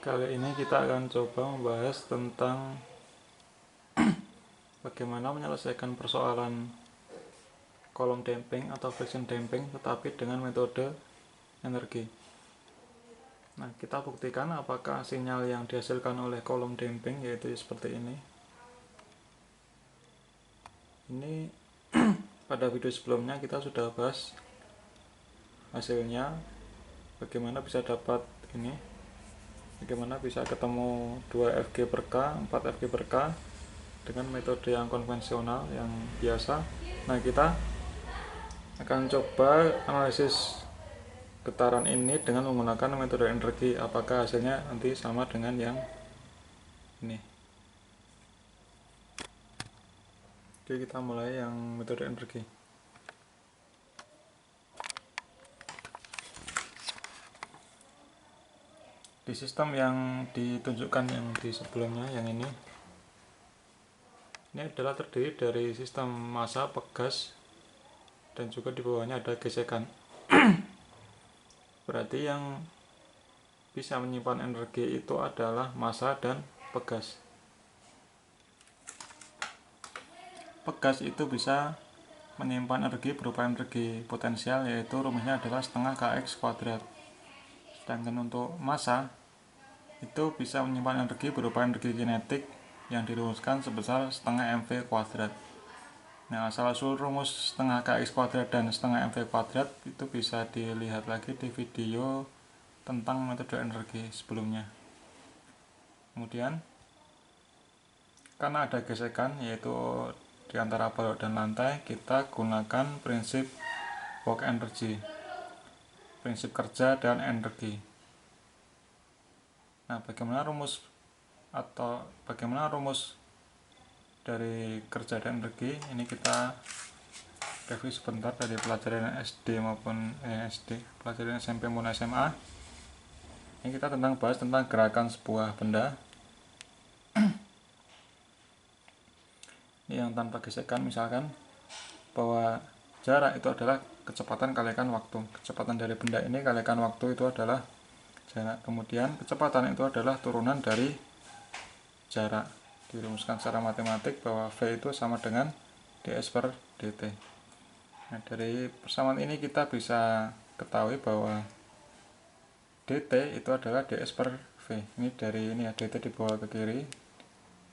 Kali ini kita akan coba membahas tentang bagaimana menyelesaikan persoalan kolom damping atau friction damping tetapi dengan metode energi. Nah, kita buktikan apakah sinyal yang dihasilkan oleh kolom damping, yaitu seperti ini. Ini pada video sebelumnya kita sudah bahas hasilnya, bagaimana bisa dapat ini, bagaimana bisa ketemu 2 Fg per K, 4 Fg per K dengan metode yang konvensional, yang biasa. Nah, kita akan coba analisis getaran ini dengan menggunakan metode energi, apakah hasilnya nanti sama dengan yang ini. Oke, kita mulai yang metode energi. Di sistem yang ditunjukkan yang di sebelumnya, yang ini adalah terdiri dari sistem massa, pegas, dan juga di bawahnya ada gesekan. Berarti yang bisa menyimpan energi itu adalah massa dan pegas. Pegas itu bisa menyimpan energi berupa energi potensial, yaitu rumusnya adalah setengah kx kuadrat. Sedangkan untuk massa itu bisa menyimpan energi berupa energi kinetik yang dirumuskan sebesar setengah mv kuadrat. Nah, asal-usul rumus setengah kx kuadrat dan setengah mv kuadrat itu bisa dilihat lagi di video tentang metode energi sebelumnya. Kemudian, karena ada gesekan yaitu di antara balok dan lantai, kita gunakan prinsip work energy, prinsip kerja dan energi. Nah, bagaimana rumus dari kerja dan energi? Ini kita review sebentar dari pelajaran SD maupun pelajaran SMP maupun SMA. Ini kita bahas tentang gerakan sebuah benda. Ini yang tanpa gesekan, misalkan bahwa jarak itu adalah kecepatan kalikan waktu. Kecepatan dari benda ini kalikan waktu itu adalah jarak. Kemudian kecepatan itu adalah turunan dari jarak. Dirumuskan secara matematik bahwa V itu sama dengan ds per dt. Nah, dari persamaan ini kita bisa ketahui bahwa dt itu adalah ds per V. Ini dari ini ya, dt dibawa ke kiri,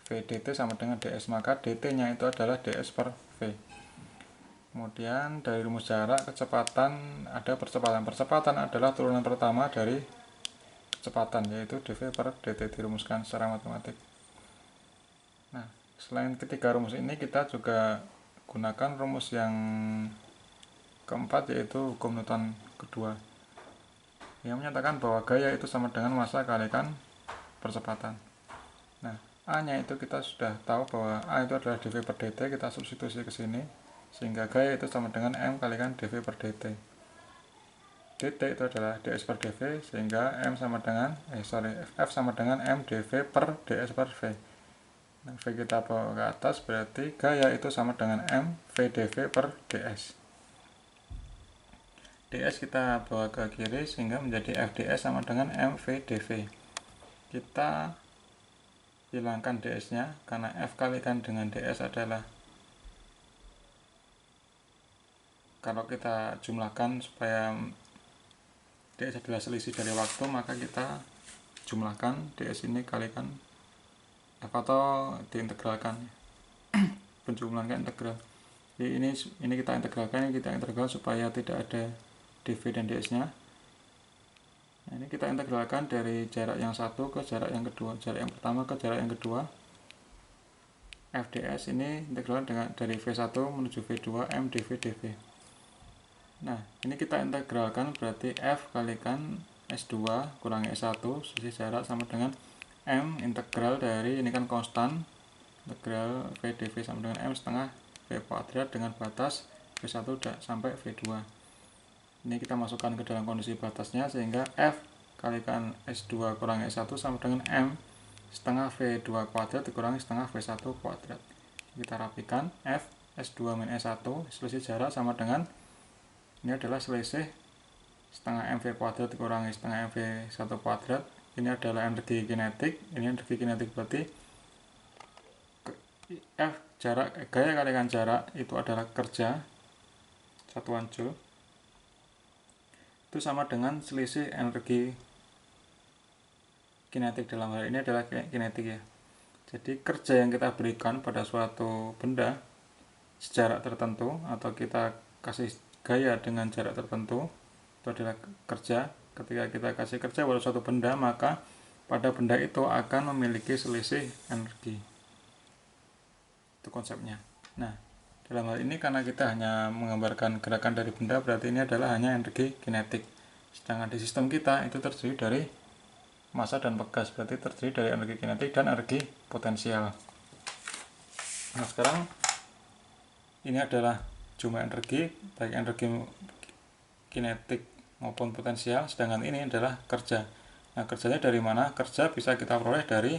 V dt sama dengan ds, maka dt nya itu adalah ds per V. Kemudian dari rumus jarak, kecepatan ada percepatan. Percepatan adalah turunan pertama dari kecepatan, yaitu dv per dt, dirumuskan secara matematik. Nah, selain ketiga rumus ini, kita juga gunakan rumus yang keempat, yaitu hukum Newton kedua, yang menyatakan bahwa gaya itu sama dengan massa kalikan percepatan. Nah, A nya itu kita sudah tahu bahwa A itu adalah dv per dt, kita substitusi ke sini, sehingga gaya itu sama dengan M kalikan dv per dt. dt itu adalah ds per dv, sehingga F sama dengan M dv per ds per V. Nah, V kita bawa ke atas, berarti gaya itu sama dengan M V dv per ds. ds kita bawa ke kiri, sehingga menjadi fds sama dengan M V dv. Kita hilangkan ds nya, karena F kalikan dengan ds adalah, kalau kita jumlahkan supaya ds adalah selisih dari waktu, maka kita jumlahkan ds ini kalikan F atau diintegralkan. Penjumlahan integral. Jadi ini kita integralkan supaya tidak ada dv dan ds nya. Nah, ini kita integralkan dari jarak yang satu ke jarak yang kedua, jarak yang pertama ke jarak yang kedua. fds ini integral dari v1 menuju v2 M dv dv. Nah, ini kita integralkan, berarti F kalikan S2 kurangi S1 selisih jarak sama dengan M integral dari, ini kan konstan, integral V dv sama dengan M setengah V kuadrat dengan batas V1 sampai V2. Ini kita masukkan ke dalam kondisi batasnya, sehingga F kalikan S2 kurangi S1 sama dengan M setengah V2 kuadrat dikurangi setengah V1 kuadrat. Kita rapikan, F S2 min S1 selisih jarak sama dengan, ini adalah selisih setengah MV kuadrat dikurangi setengah MV1 kuadrat, ini adalah energi kinetik, ini energi kinetik berarti F jarak gaya kalikan jarak itu adalah kerja satuan Joule, itu sama dengan selisih energi kinetik. Dalam hal ini adalah kinetik ya. Jadi kerja yang kita berikan pada suatu benda sejarak tertentu atau kita kasih gaya dengan jarak tertentu itu adalah kerja. Ketika kita kasih kerja pada suatu benda, maka pada benda itu akan memiliki selisih energi. Itu konsepnya. Nah, dalam hal ini karena kita hanya menggambarkan gerakan dari benda, berarti ini adalah hanya energi kinetik. Sedangkan di sistem kita itu terdiri dari massa dan pegas, berarti terdiri dari energi kinetik dan energi potensial. Nah, sekarang ini adalah jumlah energi, baik energi kinetik maupun potensial, sedangkan ini adalah kerja. Nah, kerjanya dari mana? Kerja bisa kita peroleh dari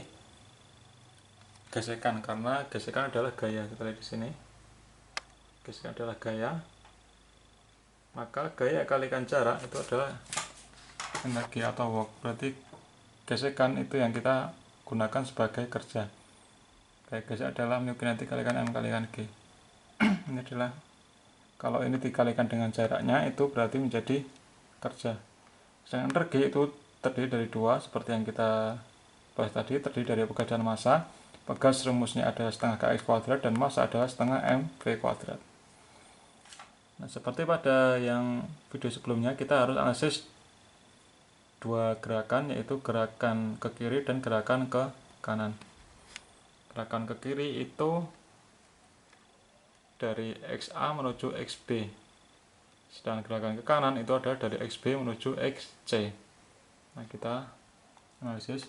gesekan, karena gesekan adalah gaya. Kita lihat di sini. Gesekan adalah gaya. Maka gaya kalikan jarak itu adalah energi atau work. Berarti gesekan itu yang kita gunakan sebagai kerja. Gaya gesek adalah mu kinetik kalikan M kalikan G. Ini adalah, kalau ini dikalikan dengan jaraknya itu berarti menjadi kerja. Sedangkan energi itu terdiri dari dua, seperti yang kita bahas tadi, terdiri dari pegas dan massa. Pegas rumusnya adalah setengah kx kuadrat dan massa adalah setengah mv kuadrat. Nah, seperti pada yang video sebelumnya, kita harus analisis dua gerakan, yaitu gerakan ke kiri dan gerakan ke kanan. Gerakan ke kiri itu dari XA menuju XB, sedangkan gerakan ke kanan itu adalah dari XB menuju XC. Nah, kita analisis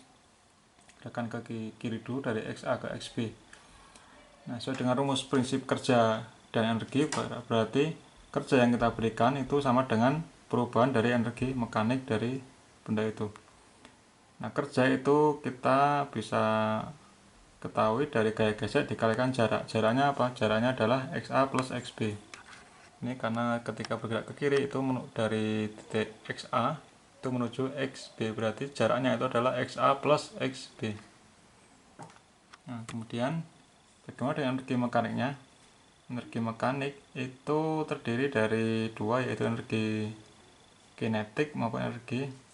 gerakan ke kiri dulu dari XA ke XB. Nah, sesuai dengan rumus prinsip kerja dan energi, berarti kerja yang kita berikan itu sama dengan perubahan dari energi mekanik dari benda itu. Nah, kerja itu kita bisa ketahui dari gaya gesek dikalikan jarak. Jaraknya apa? Jaraknya adalah XA plus XB. Ini karena ketika bergerak ke kiri itu dari titik XA itu menuju XB, berarti jaraknya itu adalah XA plus XB. Nah, kemudian bagaimana dengan energi mekaniknya? Energi mekanik itu terdiri dari dua, yaitu energi kinetik maupun energi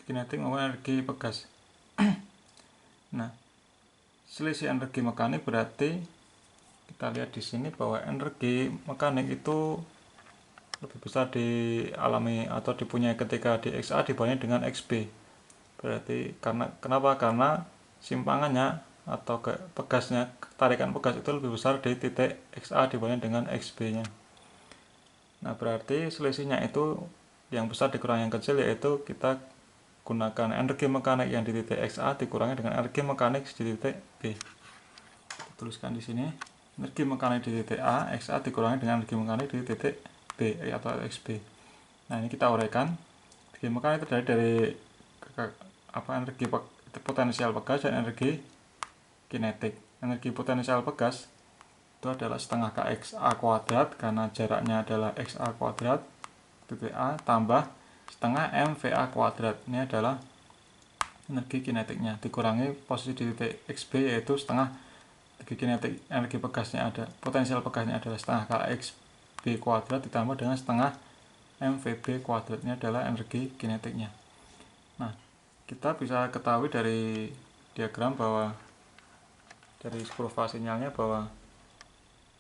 kinetik maupun energi pegas. Nah, selisih energi mekanik berarti kita lihat di sini bahwa energi mekanik itu lebih besar dialami atau dipunyai ketika di XA dibanding dengan XB. Berarti kenapa? Karena simpangannya atau pegasnya, tarikan pegas itu lebih besar di titik XA dibanding dengan XB-nya. Nah, berarti selisihnya itu yang besar dikurangi yang kecil, yaitu kita gunakan energi mekanik yang di titik XA dikurangi dengan energi mekanik di titik B. Tuliskan di sini, energi mekanik di titik A, XA dikurangi dengan energi mekanik di titik B atau XB. Nah, ini kita uraikan. Energi mekanik terdiri dari energi potensial pegas dan energi kinetik. Energi potensial pegas itu adalah setengah kxa kuadrat karena jaraknya adalah xa kuadrat titik A tambah setengah mva kuadrat. Ini adalah energi kinetiknya dikurangi posisi di titik xb, yaitu setengah energi kinetik, energi pegasnya ada, potensial pegasnya adalah setengah kxb kuadrat ditambah dengan setengah mvb kuadrat. Ini adalah energi kinetiknya. Nah, kita bisa ketahui dari diagram bahwa dari kurva sinyalnya bahwa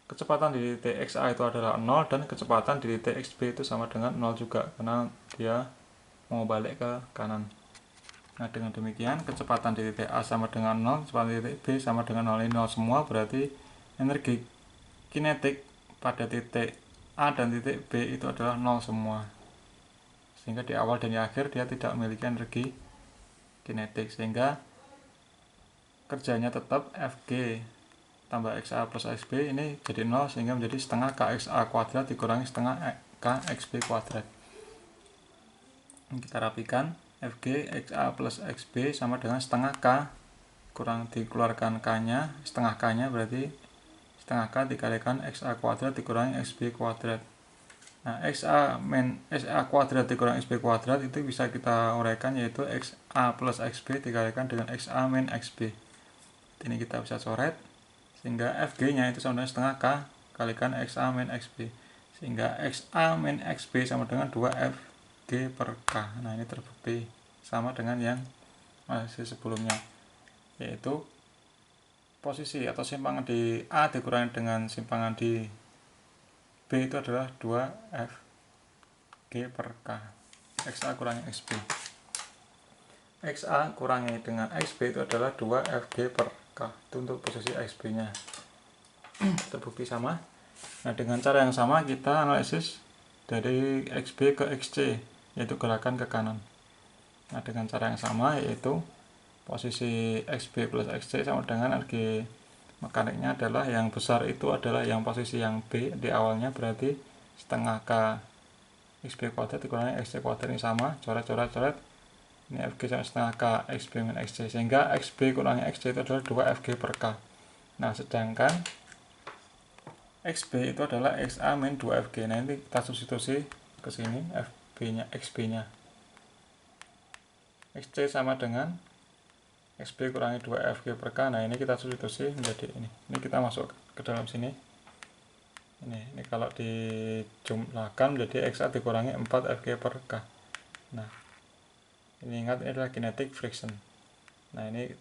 kecepatan di titik XA itu adalah 0 dan kecepatan di titik XB itu sama dengan 0 juga karena dia mau balik ke kanan. Nah, dengan demikian kecepatan di titik A sama dengan 0, kecepatan di titik B sama dengan 0. Ini 0 semua, berarti energi kinetik pada titik A dan titik B itu adalah 0 semua. Sehingga di awal dan di akhir dia tidak memiliki energi kinetik, sehingga kerjanya tetap Fg tambah XA plus XB ini jadi 0, sehingga menjadi setengah kXA kuadrat dikurangi setengah kXB kuadrat. Ini kita rapikan, Fg XA plus XB sama dengan setengah K kurang dikeluarkan K nya, setengah K nya berarti setengah K dikalikan XA kuadrat dikurangi XB kuadrat. Nah, XA kuadrat dikurang XB kuadrat itu bisa kita uraikan yaitu XA plus XB dikalikan dengan XA min XB. Ini kita bisa coret, sehingga FG nya itu sama dengan setengah K kalikan XA min XB, sehingga XA min XB sama dengan 2FG per K. Nah, ini terbukti sama dengan yang masih sebelumnya, yaitu posisi atau simpangan di A dikurangi dengan simpangan di B itu adalah 2FG per K. XA kurangi XB. XA kurangi dengan XB itu adalah 2FG per K. Itu untuk posisi XB nya. Terbukti sama. Nah, dengan cara yang sama kita analisis dari XB ke XC, yaitu gerakan ke kanan. Nah, dengan cara yang sama, yaitu posisi XB plus XC sama dengan energi mekaniknya adalah yang besar itu adalah yang posisi yang B di awalnya, berarti setengah K XB kuadrat dikurangi XC kuadrat, ini sama, coret. Ini FG sama setengah K XB min XC, sehingga XB kurangi XC itu adalah 2FG per K. Nah, sedangkan XB itu adalah XA min 2FG. Nah, ini kita substitusi ke sini, XB nya XC sama dengan XB kurangi 2FG per K. Nah, ini kita substitusi menjadi ini. Ini kita masuk ke dalam sini. Ini kalau dijumlahkan menjadi XA dikurangi 4FG per K. Nah, ini ingat, ini adalah kinetic friction. Nah, ini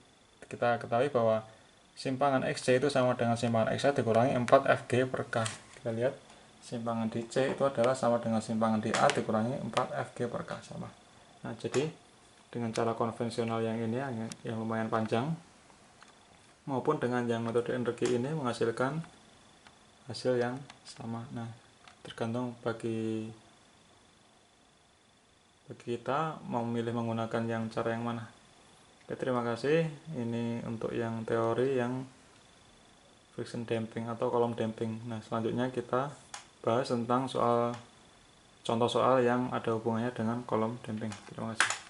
kita ketahui bahwa simpangan XC itu sama dengan simpangan XA dikurangi 4FG per K. Kita lihat, simpangan di C itu adalah sama dengan simpangan di A dikurangi 4FG per K, sama. Nah, jadi dengan cara konvensional yang ini yang lumayan panjang maupun dengan yang metode energi ini menghasilkan hasil yang sama. Nah, tergantung bagi kita mau memilih menggunakan yang cara yang mana. Oke, terima kasih. Ini untuk yang teori yang friction damping atau kolom damping. Nah, selanjutnya kita bahas tentang contoh soal yang ada hubungannya dengan kolom damping. Terima kasih.